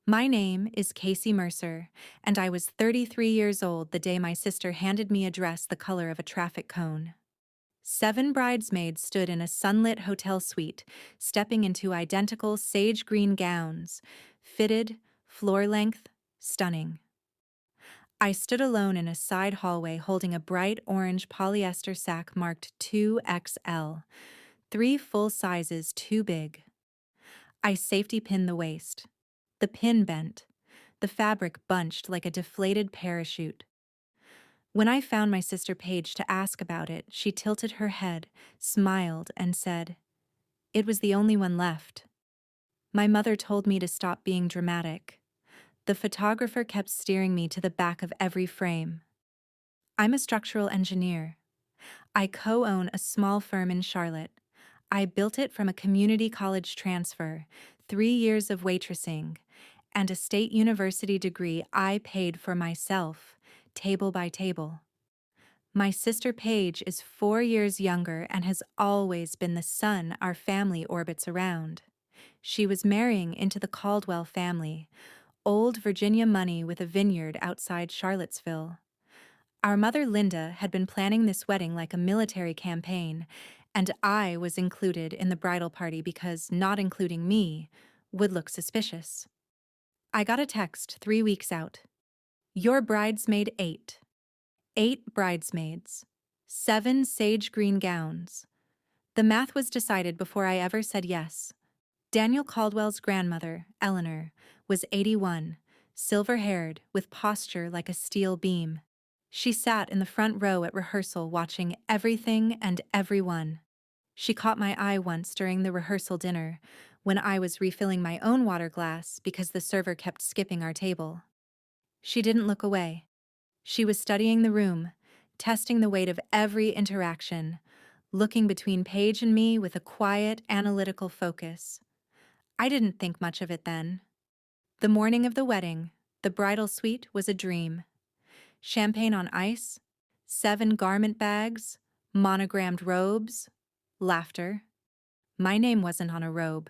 My name is Casey Mercer, and I was 33 years old the day my sister handed me a dress the color of a traffic cone. 7 bridesmaids stood in a sunlit hotel suite, stepping into identical sage green gowns, fitted, floor length, stunning. I stood alone in a side hallway holding a bright orange polyester sack marked 2XL, 3 full sizes too big. I safety pinned the waist. The pin bent. The fabric bunched like a deflated parachute. When I found my sister Paige to ask about it, she tilted her head, smiled, and said, "It was the only one left." My mother told me to stop being dramatic. The photographer kept steering me to the back of every frame. I'm a structural engineer. I co-own a small firm in Charlotte. I built it from a community college transfer, 3 years of waitressing, and a state university degree I paid for myself, table by table. My sister Paige is 4 years younger and has always been the sun our family orbits around. She was marrying into the Caldwell family, old Virginia money with a vineyard outside Charlottesville. Our mother Linda had been planning this wedding like a military campaign, and I was included in the bridal party because not including me would look suspicious. I got a text 3 weeks out. Your bridesmaid 8. 8 bridesmaids. 7 sage green gowns. The math was decided before I ever said yes. Daniel Caldwell's grandmother, Eleanor, was 81, silver-haired, with posture like a steel beam. She sat in the front row at rehearsal watching everything and everyone. She caught my eye once during the rehearsal dinner, when I was refilling my own water glass because the server kept skipping our table. She didn't look away. She was studying the room, testing the weight of every interaction, looking between Paige and me with a quiet, analytical focus. I didn't think much of it then. The morning of the wedding, the bridal suite was a dream. Champagne on ice, 7 garment bags, monogrammed robes, laughter. My name wasn't on a robe.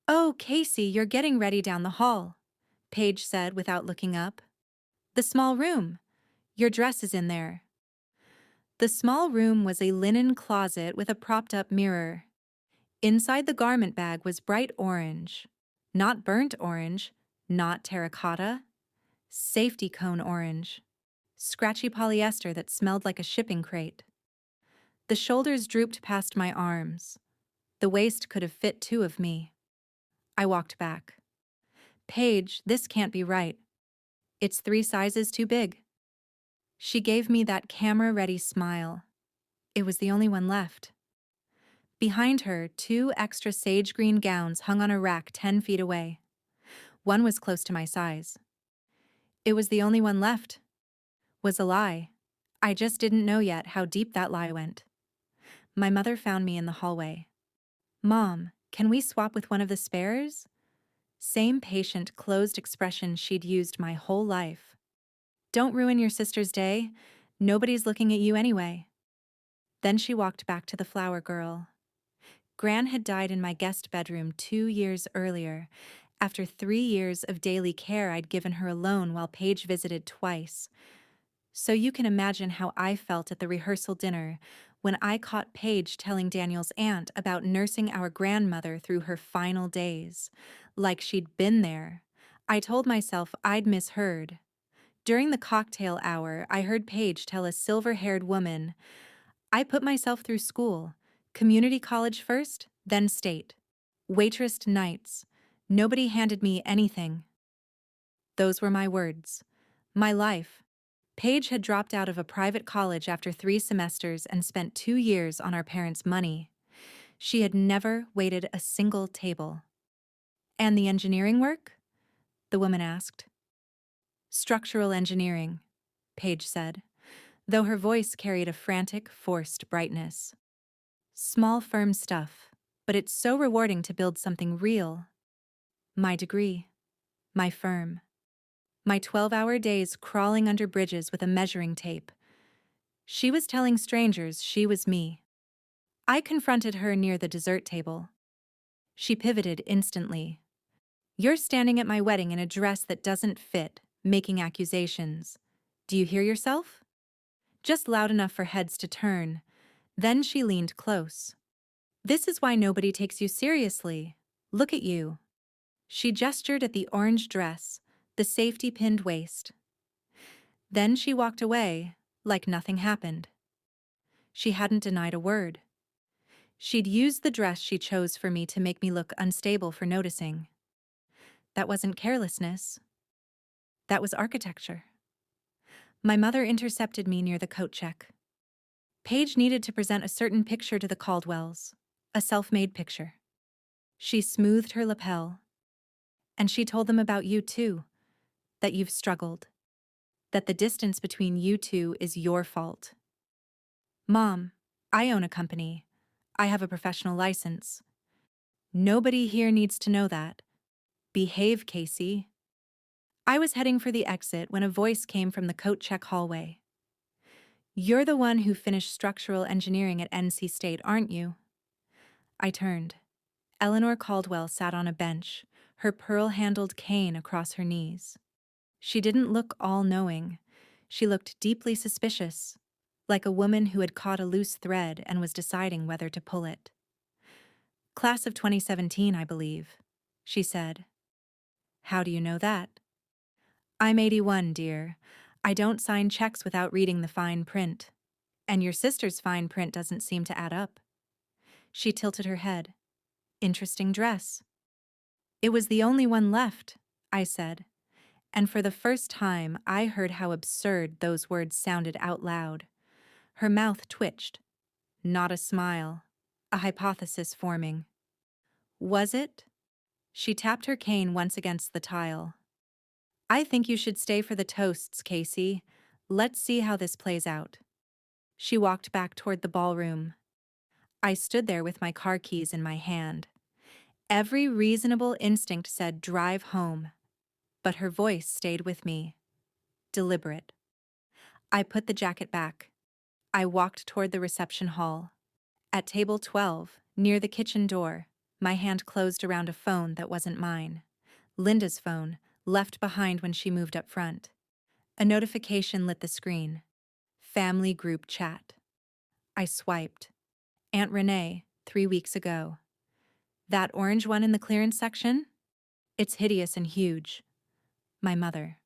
"Oh, Casey, you're getting ready down the hall," Paige said without looking up. "The small room. Your dress is in there." The small room was a linen closet with a propped-up mirror. Inside the garment bag was bright orange. Not burnt orange, not terracotta. Safety cone orange. Scratchy polyester that smelled like a shipping crate. The shoulders drooped past my arms. The waist could have fit 2 of me. I walked back. "Paige, this can't be right. It's 3 sizes too big." She gave me that camera-ready smile. It was the only one left. Behind her, 2 extra sage green gowns hung on a rack 10 feet away. One was close to my size. It was the only one left. Was a lie. I just didn't know yet how deep that lie went. My mother found me in the hallway. "Mom, can we swap with one of the spares?" Same patient, closed expression she'd used my whole life. "Don't ruin your sister's day. Nobody's looking at you anyway." Then she walked back to the flower girl. Gran had died in my guest bedroom 2 years earlier, after 3 years of daily care I'd given her alone while Paige visited twice. So you can imagine how I felt at the rehearsal dinner when I caught Paige telling Daniel's aunt about nursing our grandmother through her final days, like she'd been there. I told myself I'd misheard. During the cocktail hour, I heard Paige tell a silver-haired woman, "I put myself through school, community college first, then state. Waitressed nights. Nobody handed me anything." Those were my words. My life. Paige had dropped out of a private college after 3 semesters and spent 2 years on our parents' money. She had never waited a single table. "And the engineering work?" the woman asked. "Structural engineering," Paige said, though her voice carried a frantic, forced brightness. "Small firm stuff, but it's so rewarding to build something real. My degree. My firm. My 12-hour days crawling under bridges with a measuring tape. She was telling strangers she was me. I confronted her near the dessert table. She pivoted instantly. You're standing at my wedding in a dress that doesn't fit, making accusations. Do you hear yourself? Just loud enough for heads to turn. Then she leaned close. This is why nobody takes you seriously. Look at you. She gestured at the orange dress, the safety-pinned waist. Then she walked away, like nothing happened. She hadn't denied a word. She'd used the dress she chose for me to make me look unstable for noticing. That wasn't carelessness. That was architecture. My mother intercepted me near the coat check. Paige needed to present a certain picture to the Caldwells, a self-made picture. She smoothed her lapel. And she told them about you too, that you've struggled, that the distance between you two is your fault. Mom, I own a company. I have a professional license. Nobody here needs to know that. Behave, Casey. I was heading for the exit when a voice came from the coat check hallway. You're the one who finished structural engineering at NC State, aren't you? I turned. Eleanor Caldwell sat on a bench, her pearl-handled cane across her knees. She didn't look all-knowing. She looked deeply suspicious, like a woman who had caught a loose thread and was deciding whether to pull it. Class of 2017, I believe, she said. How do you know that? I'm 81, dear. I don't sign checks without reading the fine print. And your sister's fine print doesn't seem to add up. She tilted her head. Interesting dress. It was the only one left, I said. And for the first time, I heard how absurd those words sounded out loud. Her mouth twitched. Not a smile. A hypothesis forming. Was it? She tapped her cane once against the tile. I think you should stay for the toasts, Casey. Let's see how this plays out. She walked back toward the ballroom. I stood there with my car keys in my hand. Every reasonable instinct said drive home. But her voice stayed with me. Deliberate. I put the jacket back. I walked toward the reception hall. At table 12, near the kitchen door, my hand closed around a phone that wasn't mine. Linda's phone, left behind when she moved up front. A notification lit the screen. Family group chat. I swiped. Aunt Renee, 3 weeks ago. That orange one in the clearance section? It's hideous and huge. My mother.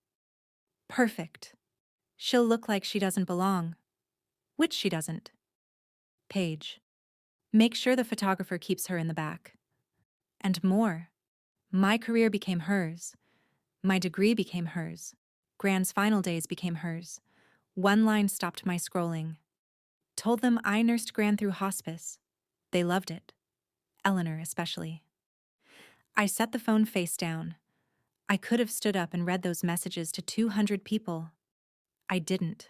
Perfect. She'll look like she doesn't belong. Which she doesn't. Paige. Make sure the photographer keeps her in the back. And more. My career became hers. My degree became hers. Gran's final days became hers. One line stopped my scrolling. Told them I nursed Gran through hospice. They loved it. Eleanor especially. I set the phone face down. I could have stood up and read those messages to 200 people. I didn't.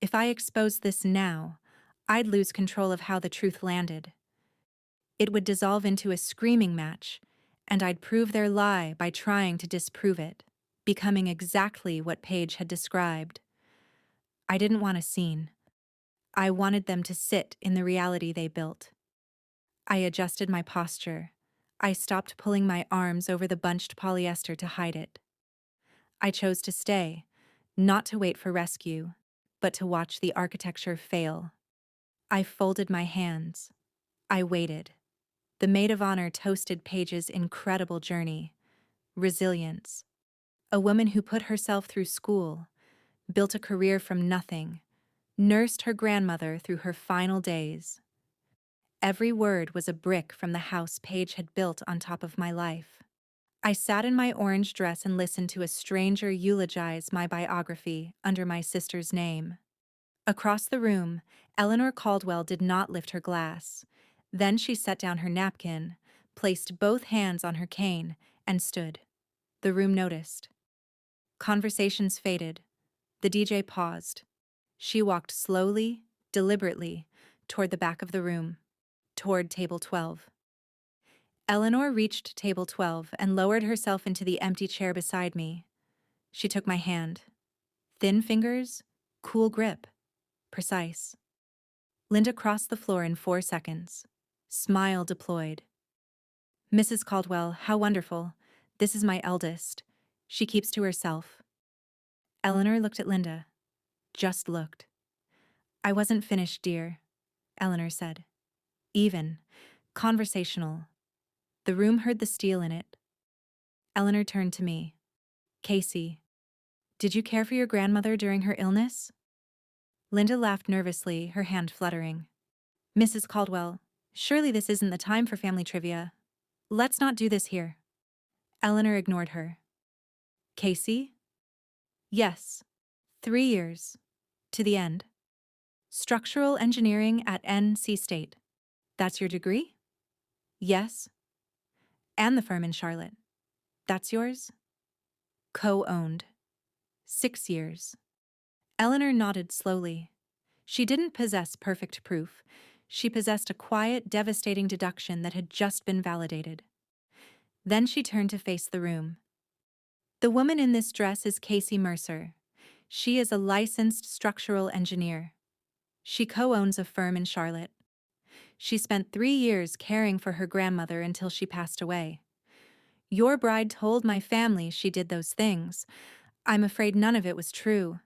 If I exposed this now, I'd lose control of how the truth landed. It would dissolve into a screaming match, and I'd prove their lie by trying to disprove it, becoming exactly what Paige had described. I didn't want a scene. I wanted them to sit in the reality they built. I adjusted my posture. I stopped pulling my arms over the bunched polyester to hide it. I chose to stay, not to wait for rescue, but to watch the architecture fail. I folded my hands. I waited. The maid of honor toasted Paige's incredible journey. Resilience. A woman who put herself through school, built a career from nothing, nursed her grandmother through her final days. Every word was a brick from the house Paige had built on top of my life. I sat in my orange dress and listened to a stranger eulogize my biography under my sister's name. Across the room, Eleanor Caldwell did not lift her glass. Then she set down her napkin, placed both hands on her cane, and stood. The room noticed. Conversations faded. The DJ paused. She walked slowly, deliberately, toward the back of the room, toward table 12. Eleanor reached table 12 and lowered herself into the empty chair beside me. She took my hand. Thin fingers, cool grip, precise. Linda crossed the floor in 4 seconds. Smile deployed. Mrs. Caldwell, how wonderful. This is my eldest. She keeps to herself. Eleanor looked at Linda. Just looked. I wasn't finished, dear, Eleanor said. Even. Conversational. The room heard the steel in it. Eleanor turned to me. Casey, did you care for your grandmother during her illness? Linda laughed nervously, her hand fluttering. Mrs. Caldwell, surely this isn't the time for family trivia. Let's not do this here. Eleanor ignored her. Casey? Yes. 3 years. To the end. Structural engineering at NC State. That's your degree? Yes. And the firm in Charlotte. That's yours? Co-owned. 6 years. Eleanor nodded slowly. She didn't possess perfect proof. She possessed a quiet, devastating deduction that had just been validated. Then she turned to face the room. The woman in this dress is Casey Mercer. She is a licensed structural engineer. She co-owns a firm in Charlotte. She spent 3 years caring for her grandmother until she passed away. Your bride told my family she did those things. I'm afraid none of it was true.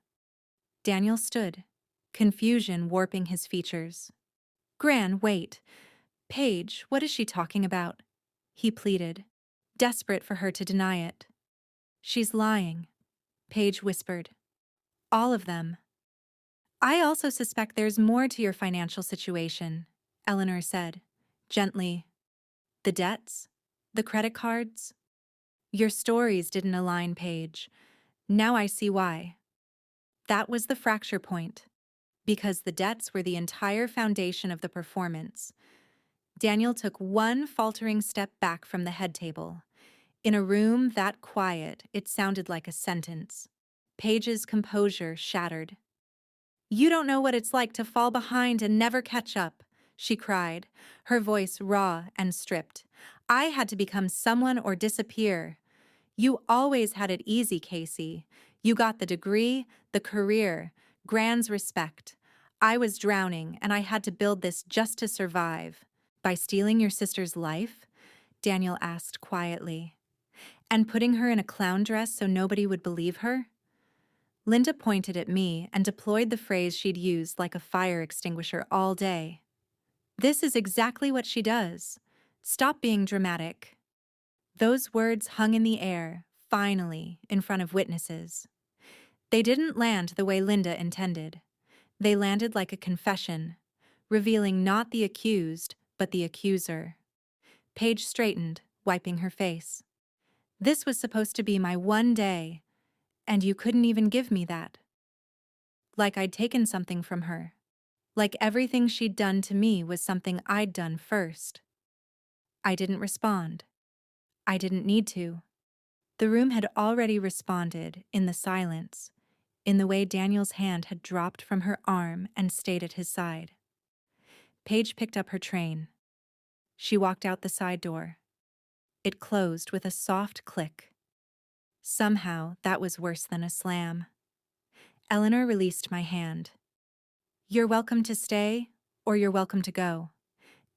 Daniel stood, confusion warping his features. Gran, wait. Paige, what is she talking about? He pleaded, desperate for her to deny it. She's lying, Paige whispered. All of them. I also suspect there's more to your financial situation, Eleanor said, gently. The debts? The credit cards? Your stories didn't align, Paige. Now I see why. That was the fracture point. Because the debts were the entire foundation of the performance. Daniel took one faltering step back from the head table. In a room that quiet, it sounded like a sentence. Paige's composure shattered. You don't know what it's like to fall behind and never catch up, she cried, her voice raw and stripped. I had to become someone or disappear. You always had it easy, Casey. You got the degree, the career, Gran's respect. I was drowning, and I had to build this just to survive. By stealing your sister's life? Daniel asked quietly. And putting her in a clown dress so nobody would believe her? Linda pointed at me and deployed the phrase she'd used like a fire extinguisher all day. This is exactly what she does. Stop being dramatic. Those words hung in the air, finally, in front of witnesses. They didn't land the way Linda intended. They landed like a confession, revealing not the accused, but the accuser. Paige straightened, wiping her face. This was supposed to be my one day, and you couldn't even give me that. Like I'd taken something from her. Like everything she'd done to me was something I'd done first. I didn't respond. I didn't need to. The room had already responded, in the silence, in the way Daniel's hand had dropped from her arm and stayed at his side. Paige picked up her train. She walked out the side door. It closed with a soft click. Somehow, that was worse than a slam. Eleanor released my hand. You're welcome to stay, or you're welcome to go.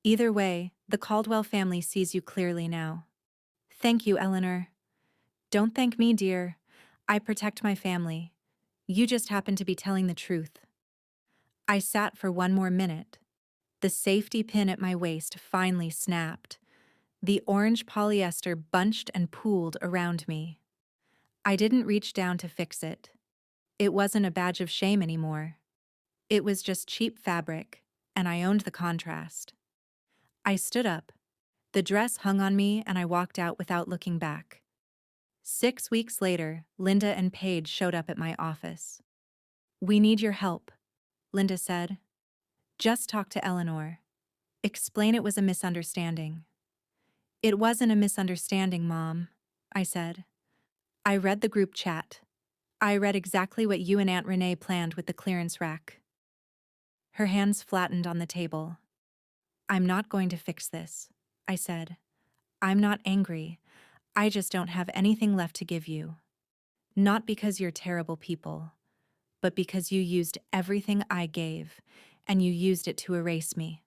Either way, the Caldwell family sees you clearly now. Thank you, Eleanor. Don't thank me, dear. I protect my family. You just happen to be telling the truth. I sat for one more minute. The safety pin at my waist finally snapped. The orange polyester bunched and pooled around me. I didn't reach down to fix it. It wasn't a badge of shame anymore. It was just cheap fabric, and I owned the contrast. I stood up. The dress hung on me, and I walked out without looking back. 6 weeks later, Linda and Paige showed up at my office. We need your help, Linda said. Just talk to Eleanor. Explain it was a misunderstanding. It wasn't a misunderstanding, Mom, I said. I read the group chat. I read exactly what you and Aunt Renee planned with the clearance rack. Her hands flattened on the table. I'm not going to fix this, I said. I'm not angry. I just don't have anything left to give you. Not because you're terrible people, but because you used everything I gave, and you used it to erase me.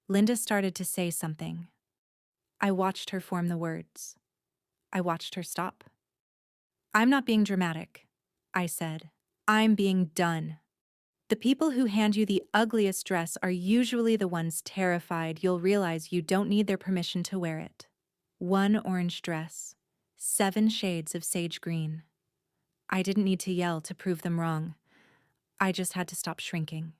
Linda started to say something. I watched her form the words. I watched her stop. I'm not being dramatic, I said. I'm being done. The people who hand you the ugliest dress are usually the ones terrified you'll realize you don't need their permission to wear it. One orange dress, 7 shades of sage green. I didn't need to yell to prove them wrong. I just had to stop shrinking.